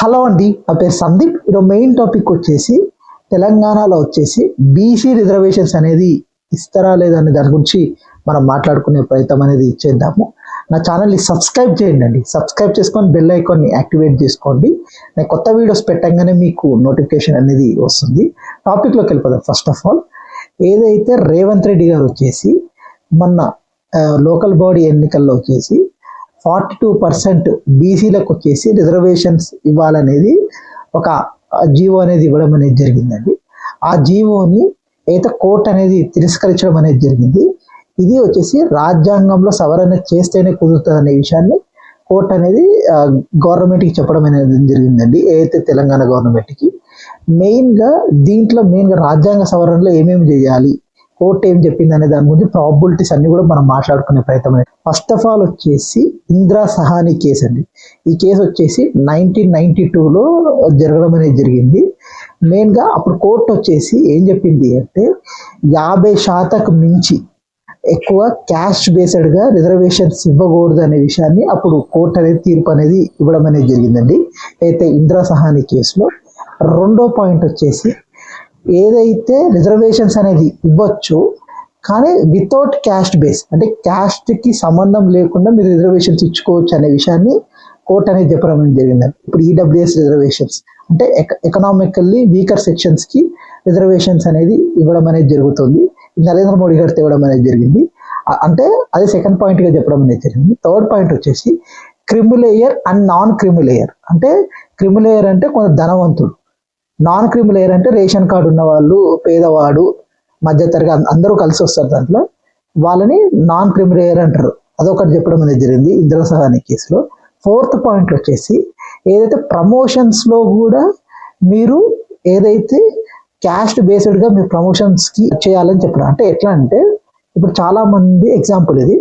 Hello అండి, నా పేరు సందీప్. ఈరోజు మెయిన్ టాపిక్ వచ్చేసి తెలంగాణలో వచ్చేసి బీసీ రిజర్వేషన్స్ అనేది ఇస్తారా లేదా అనే దాని గురించి మనం మాట్లాడుకునే ప్రయత్నం అనేది చేద్దాము. నా ఛానల్ని సబ్స్క్రైబ్ చేయండి అండి, సబ్స్క్రైబ్ చేసుకొని బెల్ ఐకాన్ని యాక్టివేట్ చేసుకోండి. నేను కొత్త వీడియోస్ పెట్టగానే మీకు నోటిఫికేషన్ అనేది వస్తుంది. టాపిక్లోకి వెళ్ళిపోదాం. ఫస్ట్ ఆఫ్ ఆల్, ఏదైతే రేవంత్ రెడ్డి గారు వచ్చేసి మొన్న లోకల్ బాడీ ఎన్నికల్లో వచ్చేసి 42% బీసీలకు వచ్చేసి రిజర్వేషన్స్ ఇవ్వాలనేది ఒక జీవో అనేది ఇవ్వడం అనేది జరిగిందండి. ఆ జీవోని అయితే కోర్టు అనేది తిరస్కరించడం అనేది జరిగింది. ఇది వచ్చేసి రాజ్యాంగంలో సవరణ చేస్తేనే కుదురుతుంది అనే విషయాన్ని కోర్టు అనేది గవర్నమెంట్కి చెప్పడం అనేది జరిగిందండి. ఏదైతే తెలంగాణ గవర్నమెంట్కి మెయిన్గా రాజ్యాంగ సవరణలో ఏమేమి చేయాలి, కోర్టు ఏం చెప్పింది అనే దాని గురించి ప్రాబిలిటీస్ అన్ని కూడా మనం మాట్లాడుకునే ప్రయత్నం. ఫస్ట్ ఆఫ్ ఆల్ వచ్చేసి ఇందిరా సహాని కేసు అండి. ఈ కేసు వచ్చేసి 1992లో జరగడం అనేది జరిగింది. మెయిన్గా అప్పుడు కోర్టు వచ్చేసి ఏం చెప్పింది అంటే 50% మించి ఎక్కువ క్యాస్ట్ బేస్డ్గా రిజర్వేషన్స్ ఇవ్వకూడదు అనే విషయాన్ని అప్పుడు కోర్టు అనేది తీర్పు అనేది ఇవ్వడం అనేది జరిగిందండి. అయితే ఇందిరా సహాని కేసులో రెండో పాయింట్ వచ్చేసి ఏదైతే రిజర్వేషన్స్ అనేది ఇవ్వచ్చు కానీ వితౌట్ క్యాస్ట్ బేస్, అంటే క్యాస్ట్కి సంబంధం లేకుండా మీరు రిజర్వేషన్స్ ఇచ్చుకోవచ్చు అనే విషయాన్ని కోర్టు అనేది చెప్పడం జరిగిందండి. ఇప్పుడు ఈడబ్ల్యూఎస్ రిజర్వేషన్స్ అంటే ఎకనామికల్లీ వీకర్ సెక్షన్స్కి రిజర్వేషన్స్ అనేది ఇవ్వడం అనేది జరుగుతుంది. నరేంద్ర మోడీ గారు తేవడం అనేది జరిగింది. అంటే అది సెకండ్ పాయింట్గా చెప్పడం అనేది జరిగింది. థర్డ్ పాయింట్ వచ్చేసి క్రిమిలేయర్ అండ్ నాన్ క్రిమిలేయర్. అంటే క్రిమిలేయర్ అంటే కొంత ధనవంతుడు, నాన్ క్రిమిలేయర్ అంటే రేషన్ కార్డు ఉన్న వాళ్ళు, పేదవాడు, మధ్యతరగతి అందరూ కలిసి వస్తారు. దాంట్లో వాళ్ళని నాన్ క్రిమిలేయర్ అంటారు. అదొకటి చెప్పడం అనేది జరిగింది ఇందిరా సహాని కేసులో. ఫోర్త్ పాయింట్ వచ్చేసి ఏదైతే ప్రమోషన్స్లో కూడా మీరు ఏదైతే క్యాస్ట్ బేస్డ్గా మీరు ప్రమోషన్స్కి చేయాలని చెప్పడం. అంటే ఎట్లా అంటే ఇప్పుడు చాలా మంది ఎగ్జాంపుల్ ఇది,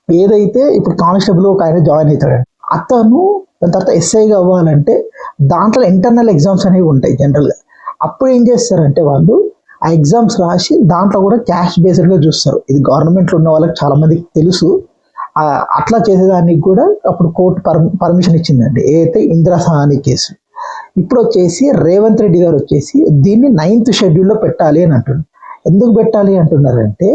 ఏదైతే ఇప్పుడు కానిస్టేబుల్ ఒక ఆయన జాయిన్ అవుతాడు, అతను దాని తర్వాత ఎస్ఐగా అవ్వాలంటే దాంట్లో ఇంటర్నల్ ఎగ్జామ్స్ అనేవి ఉంటాయి జనరల్గా. అప్పుడు ఏం చేస్తారంటే వాళ్ళు ఆ ఎగ్జామ్స్ రాసి దాంట్లో కూడా క్యాస్ట్ బేస్డ్గా చూస్తారు. ఇది గవర్నమెంట్లో ఉన్న వాళ్ళకి చాలా మందికి తెలుసు. అట్లా చేసేదానికి కూడా అప్పుడు కోర్టు పర్మిషన్ ఇచ్చిందండి, ఏదైతే ఇందిరా సహాని కేసు. ఇప్పుడు వచ్చేసి రేవంత్ రెడ్డి గారు వచ్చేసి దీన్ని 9th షెడ్యూల్లో పెట్టాలి అని అంటున్నారు. ఎందుకు పెట్టాలి అంటున్నారంటే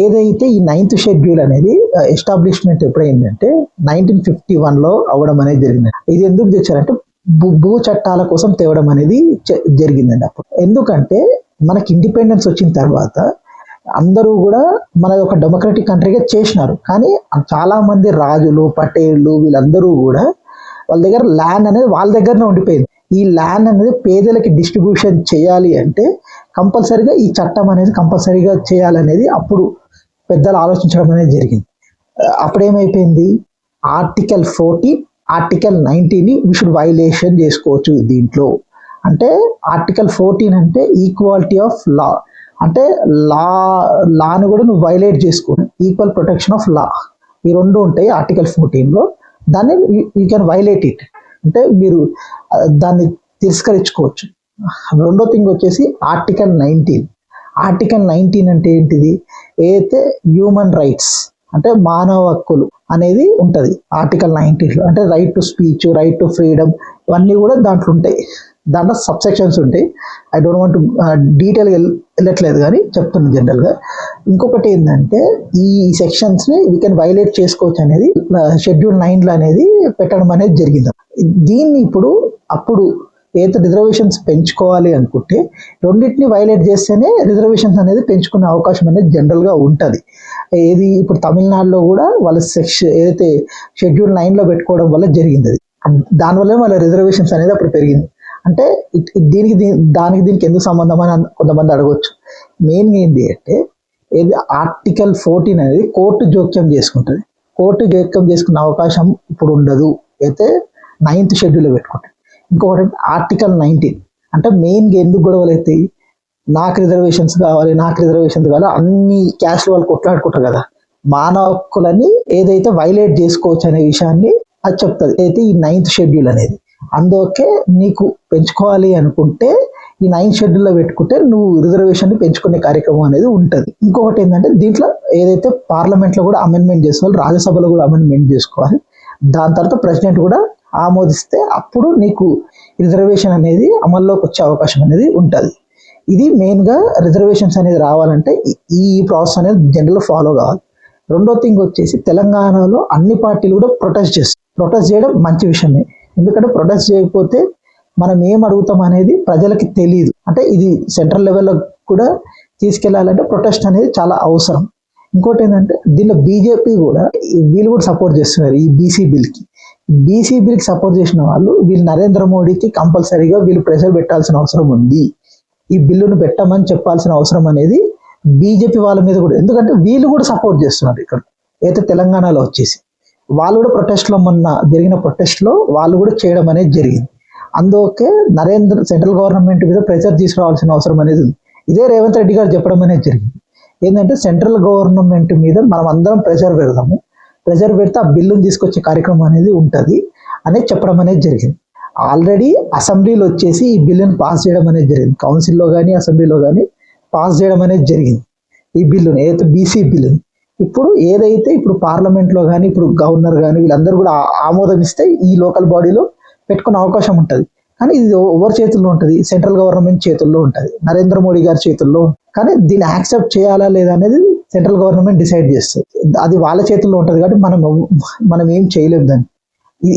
ఏదైతే ఈ 9th షెడ్యూల్ అనేది ఎస్టాబ్లిష్మెంట్ ఎప్పుడైందంటే 1951లో అవ్వడం అనేది జరిగింది. ఇది ఎందుకు తెచ్చారంటే భూ చట్టాల కోసం తేవడం అనేది జరిగిందండి అప్పుడు. ఎందుకంటే మనకి ఇండిపెండెన్స్ వచ్చిన తర్వాత అందరూ కూడా మన ఒక డెమోక్రటిక్ కంట్రీగా చేసినారు, కానీ చాలా మంది రాజులు, పటేళ్ళు వీళ్ళందరూ కూడా వాళ్ళ దగ్గర ల్యాండ్ అనేది వాళ్ళ దగ్గరనే ఉండిపోయింది. ఈ ల్యాండ్ అనేది పేదలకి డిస్ట్రిబ్యూషన్ చేయాలి అంటే కంపల్సరీగా ఈ చట్టం అనేది కంపల్సరీగా చేయాలనేది అప్పుడు పెద్దలు ఆలోచించడం అనేది జరిగింది. అప్పుడేమైపోయింది, ఆర్టికల్ 14, ఆర్టికల్ 19ని వి షుడ్ వైలేషన్ చేసుకోవచ్చు దీంట్లో. అంటే ఆర్టికల్ 14 అంటే ఈక్వాలిటీ ఆఫ్ లా, అంటే లాను కూడా నువ్వు వైలేట్ చేసుకో, ఈక్వల్ ప్రొటెక్షన్ ఆఫ్ లా, ఈ రెండు ఉంటాయి ఆర్టికల్ 14లో. దాన్ని యూ కెన్ వైలేట్ ఇట్, అంటే మీరు దాన్ని తిరస్కరించుకోవచ్చు. రెండో థింగ్ వచ్చేసి ఆర్టికల్ 19. ఆర్టికల్ 19 అంటే ఏంటిది, ఏదైతే హ్యూమన్ రైట్స్ అంటే మానవ హక్కులు అనేది ఉంటుంది ఆర్టికల్ 19లో. అంటే right to speech, right to freedom, ఇవన్నీ కూడా దాంట్లో ఉంటాయి. దాంట్లో సబ్సెక్షన్స్ ఉంటాయి. ఐ డోంట్ వాంట్ డీటెయిల్గా వెళ్ళట్లేదు కానీ చెప్తున్నాను జనరల్గా. ఇంకొకటి ఏంటంటే ఈ సెక్షన్స్ని వీ కెన్ వైలేట్ చేసుకోవచ్చు అనేది షెడ్యూల్ 9లో అనేది పెట్టడం అనేది జరిగింది. దీన్ని అప్పుడు ఏదైతే రిజర్వేషన్స్ పెంచుకోవాలి అనుకుంటే రెండింటిని వైలేట్ చేస్తేనే రిజర్వేషన్స్ అనేది పెంచుకునే అవకాశం అనేది జనరల్గా ఉంటుంది. ఏది ఇప్పుడు తమిళనాడులో కూడా వాళ్ళ ఏదైతే షెడ్యూల్ 9లో పెట్టుకోవడం వల్ల జరిగింది. అది దానివల్ల వాళ్ళ రిజర్వేషన్స్ అనేది అప్పుడు పెరిగింది. అంటే దీనికి ఎందుకు సంబంధం అని కొంతమంది అడగవచ్చు. మెయిన్గా ఏంటి అంటే ఏది ఆర్టికల్ 14 అనేది కోర్టు జోక్యం చేసుకుంటుంది. కోర్టు జోక్యం చేసుకునే అవకాశం ఇప్పుడు ఉండదు అయితే 9th షెడ్యూల్లో పెట్టుకుంటుంది. ఇంకొకటి ఆర్టికల్ 19 అంటే మెయిన్గా ఎందుకు గొడవలు అవుతాయి, నాకు రిజర్వేషన్స్ కావాలి అన్ని క్యాస్ట్ వాళ్ళు కొట్లాడుకుంటారు కదా, మానవ హక్కులని ఏదైతే వైలేట్ చేసుకోవచ్చు అనే విషయాన్ని అది చెప్తుంది. అయితే ఈ 9th షెడ్యూల్ అనేది అందుకే నీకు పెంచుకోవాలి అనుకుంటే ఈ 9th షెడ్యూల్లో పెట్టుకుంటే నువ్వు రిజర్వేషన్ పెంచుకునే కార్యక్రమం అనేది ఉంటుంది. ఇంకొకటి ఏంటంటే దీంట్లో ఏదైతే పార్లమెంట్లో కూడా అమెండ్మెంట్ చేసుకోవాలి, రాజ్యసభలో కూడా అమెండ్మెంట్ చేసుకోవాలి, దాని తర్వాత ప్రెసిడెంట్ కూడా ఆమోదిస్తే అప్పుడు నీకు రిజర్వేషన్ అనేది అమల్లోకి వచ్చే అవకాశం అనేది ఉంటుంది. ఇది మెయిన్గా రిజర్వేషన్స్ అనేది రావాలంటే ఈ ప్రాసెస్ అనేది జనరల్ ఫాలో కావాలి. రెండో థింగ్ వచ్చేసి తెలంగాణలో అన్ని పార్టీలు కూడా ప్రొటెస్ట్ చేయడం మంచి విషయమే. ఎందుకంటే ప్రొటెస్ట్ చేయకపోతే మనం ఏం అడుగుతాం అనేది ప్రజలకి తెలియదు. అంటే ఇది సెంట్రల్ లెవెల్లో కూడా తీసుకెళ్లాలంటే ప్రొటెస్ట్ అనేది చాలా అవసరం. ఇంకోటి ఏంటంటే దీనిలో బీజేపీ కూడా వీళ్ళు కూడా సపోర్ట్ చేస్తున్నారు ఈ బీసీ బిల్కి సపోర్ట్ చేసిన వాళ్ళు వీళ్ళు నరేంద్ర మోడీకి కంపల్సరీగా వీళ్ళు ప్రెషర్ పెట్టాల్సిన అవసరం ఉంది. ఈ బిల్లును పెట్టమని చెప్పాల్సిన అవసరం అనేది బీజేపీ వాళ్ళ మీద కూడా, ఎందుకంటే వీళ్ళు కూడా సపోర్ట్ చేస్తున్నారు. ఇక్కడ అయితే తెలంగాణలో వచ్చేసి వాళ్ళు కూడా ప్రొటెస్ట్లో మొన్న జరిగిన ప్రొటెస్ట్లో వాళ్ళు కూడా చేయడం అనేది జరిగింది. అందుకే సెంట్రల్ గవర్నమెంట్ మీద ప్రెషర్ తీసుకురావాల్సిన అవసరం అనేది ఉంది. ఇదే రేవంత్ రెడ్డి గారు చెప్పడం అనేది జరిగింది. ఏంటంటే సెంట్రల్ గవర్నమెంట్ మీద మనం అందరం ప్రెషర్ పెడితే ఆ బిల్లును తీసుకొచ్చే కార్యక్రమం అనేది ఉంటుంది అనేది చెప్పడం అనేది జరిగింది. ఆల్రెడీ అసెంబ్లీలో వచ్చేసి ఈ బిల్లును పాస్ చేయడం అనేది జరిగింది. కౌన్సిల్లో కానీ అసెంబ్లీలో కానీ పాస్ చేయడం అనేది జరిగింది ఈ బిల్లుని, ఏదైతే బీసీ బిల్లుని. ఇప్పుడు పార్లమెంట్లో కానీ ఇప్పుడు గవర్నర్ కానీ వీళ్ళందరూ కూడా ఆమోదం ఇస్తే ఈ లోకల్ బాడీలో పెట్టుకునే అవకాశం ఉంటుంది. కానీ ఇది ఎవరి చేతుల్లో ఉంటుంది? సెంట్రల్ గవర్నమెంట్ చేతుల్లో ఉంటుంది, నరేంద్ర మోడీ గారి చేతుల్లో. కానీ దీన్ని యాక్సెప్ట్ చేయాలా లేదా అనేది సెంట్రల్ గవర్నమెంట్ డిసైడ్ చేస్తుంది. అది వాళ్ళ చేతుల్లో ఉంటుంది కాబట్టి మనం ఏం చేయలేము దాన్ని.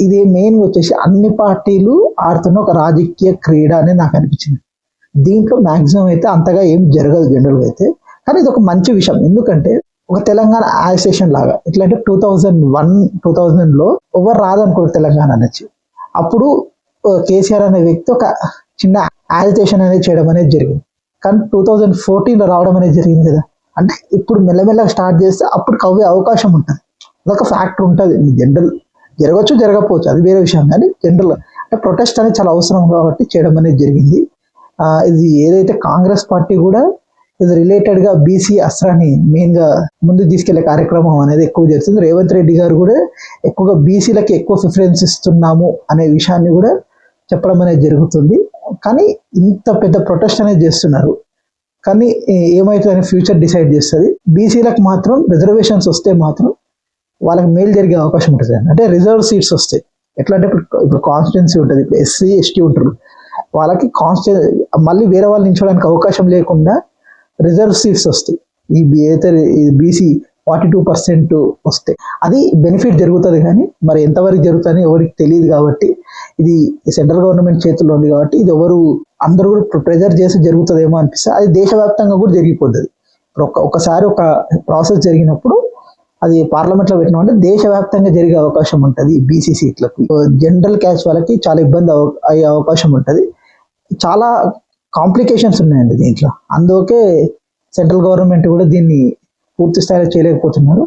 ఇది మెయిన్గా వచ్చేసి అన్ని పార్టీలు ఆడుతున్న ఒక రాజకీయ క్రీడ అనేది నాకు అనిపించింది. దీంట్లో మ్యాక్సిమం అయితే అంతగా ఏం జరగదు జనరల్గా అయితే. కానీ ఇది ఒక మంచి విషయం. ఎందుకంటే ఒక తెలంగాణ యాజిటేషన్ లాగా, ఎట్లా అంటే 2001-2000లో ఎవరు రాదనుకోరు తెలంగాణ అనేది. అప్పుడు కేసీఆర్ అనే వ్యక్తి ఒక చిన్న యాజిటేషన్ అనేది చేయడం అనేది జరిగింది. కానీ 2014లో రావడం అనేది జరిగింది కదా. అంటే ఇప్పుడు మెల్లమెల్లగా స్టార్ట్ చేస్తే అప్పుడు కవ్వే అవకాశం ఉంటుంది. అదొక ఫ్యాక్టర్ ఉంటుంది. జనరల్ జరగవచ్చు జరగకపోవచ్చు అది వేరే విషయం. కానీ జనరల్ అంటే ప్రొటెస్ట్ అనేది చాలా అవసరం కాబట్టి చేయడం అనేది జరిగింది. ఇది ఏదైతే కాంగ్రెస్ పార్టీ కూడా ఇది రిలేటెడ్గా బీసీ అస్త్రాన్ని మెయిన్గా ముందుకు తీసుకెళ్లే కార్యక్రమం అనేది ఎక్కువ జరుగుతుంది. రేవంత్ రెడ్డి గారు కూడా ఎక్కువగా బీసీలకి ఎక్కువ ప్రిఫరెన్స్ ఇస్తున్నాము అనే విషయాన్ని కూడా చెప్పడం అనేది జరుగుతుంది. కానీ ఇంత పెద్ద ప్రొటెస్ట్ అనేది చేస్తున్నారు. కానీ ఏమవుతుందని ఫ్యూచర్ డిసైడ్ చేస్తుంది. బీసీలకు మాత్రం రిజర్వేషన్స్ వస్తే మాత్రం వాళ్ళకి మేలు జరిగే అవకాశం ఉంటుంది. అంటే రిజర్వ్ సీట్స్ వస్తాయి. ఎట్లా అంటే ఇప్పుడు కాన్స్టిట్యున్సీ ఉంటుంది, ఎస్సీ ఎస్టీ ఉంటారు, వాళ్ళకి మళ్ళీ వేరే వాళ్ళు నిల్చోడానికి అవకాశం లేకుండా రిజర్వ్ సీట్స్ వస్తాయి. ఈ బీసీ 42% వస్తాయి. అది బెనిఫిట్ జరుగుతుంది. కానీ మరి ఎంతవరకు జరుగుతుందని ఎవరికి తెలియదు. కాబట్టి ఇది సెంట్రల్ గవర్నమెంట్ చేతుల్లో ఉంది కాబట్టి ఇది అందరూ కూడా ప్రెజర్ చేసి జరుగుతుందేమో అనిపిస్తుంది. అది దేశవ్యాప్తంగా కూడా జరిగిపోతుంది. ఒకసారి ఒక ప్రాసెస్ జరిగినప్పుడు అది పార్లమెంట్లో పెట్టినామంటే దేశవ్యాప్తంగా జరిగే అవకాశం ఉంటుంది. బీసీ సీట్లకు జనరల్ క్యాస్ట్ వాళ్ళకి చాలా ఇబ్బంది అయ్యే అవకాశం ఉంటుంది. చాలా కాంప్లికేషన్స్ ఉన్నాయండి దీంట్లో. అందుకే సెంట్రల్ గవర్నమెంట్ కూడా దీన్ని పూర్తి స్థాయిలో చేయలేకపోతున్నారు.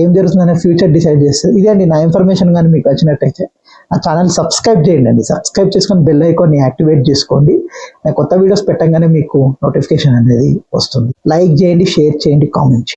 ఏం జరుగుతుందనే ఫ్యూచర్ డిసైడ్ చేస్తుంది. ఇదే అండి నా ఇన్ఫర్మేషన్. కానీ మీకు వచ్చినట్టయితే నా ఛానల్ సబ్స్క్రైబ్ చేయండి. సబ్స్క్రైబ్ చేసుకొని బెల్ ఐకాన్ని యాక్టివేట్ చేసుకోండి. నేను కొత్త వీడియోస్ పెట్టగానే మీకు నోటిఫికేషన్ అనేది వస్తుంది. లైక్ చేయండి, షేర్ చేయండి, కామెంట్ చేయండి.